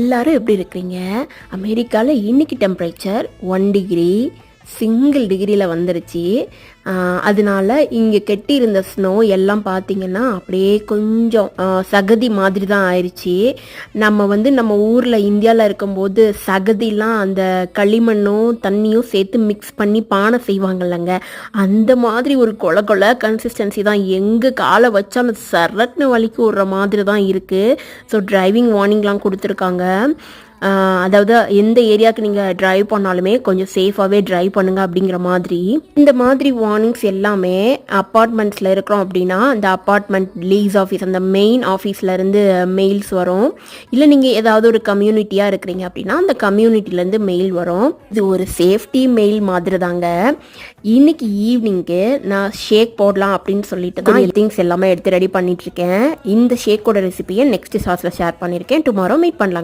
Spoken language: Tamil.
எல்லாரும் எப்படி இருக்கிறீங்க? அமெரிக்காவில் இன்னைக்கு டெம்பரேச்சர் 1 டிகிரி சிங்கிள் டிகிரியில் வந்துருச்சு. அதனால இங்கே கெட்டியிருந்த ஸ்னோ எல்லாம் பார்த்தீங்கன்னா அப்படியே கொஞ்சம் சகதி மாதிரி தான் ஆயிடுச்சு. நம்ம ஊரில் இந்தியாவில் இருக்கும்போது சகதிலாம் அந்த களிமண்ணும் தண்ணியும் சேர்த்து மிக்ஸ் பண்ணி பானை செய்வாங்கல்லங்க, அந்த மாதிரி ஒரு கொல கொல கன்சிஸ்டன்சி தான். எங்கே காலை வச்சாலும் சரட்னு வலிக்கு விடுற மாதிரி தான் இருக்குது. ஸோ டிரைவிங் வார்னிங்லாம் கொடுத்துருக்காங்க. அதாவது எந்த ஏரியாவுக்கு நீங்கள் ட்ரைவ் பண்ணாலுமே கொஞ்சம் சேஃபாகவே ட்ரைவ் பண்ணுங்கள் அப்படிங்கிற மாதிரி. இந்த மாதிரி வார்னிங்ஸ் எல்லாமே அப்பார்ட்மெண்ட்ஸில் இருக்கிறோம் அப்படின்னா அந்த அப்பார்ட்மெண்ட் லீஸ் ஆஃபீஸ், அந்த மெயின் ஆஃபீஸ்லேருந்து மெயில்ஸ் வரும். இல்லை நீங்கள் ஏதாவது ஒரு கம்யூனிட்டியாக இருக்கிறீங்க அப்படின்னா அந்த கம்யூனிட்டிலேருந்து மெயில் வரும். இது ஒரு சேஃப்டி மெயில் மாதிரி தாங்க. இன்னைக்கு ஈவினிங்கு நான் ஷேக் போடலாம் அப்படின்னு சொல்லிட்டு தான் திங்ஸ் எல்லாமே எடுத்து ரெடி பண்ணிட்டு இருக்கேன். இந்த ஷேக்கோட ரெசிபியை நெக்ஸ்ட் சாஸில் ஷேர் பண்ணியிருக்கேன். டுமாரோ மீட் பண்ணலாங்க.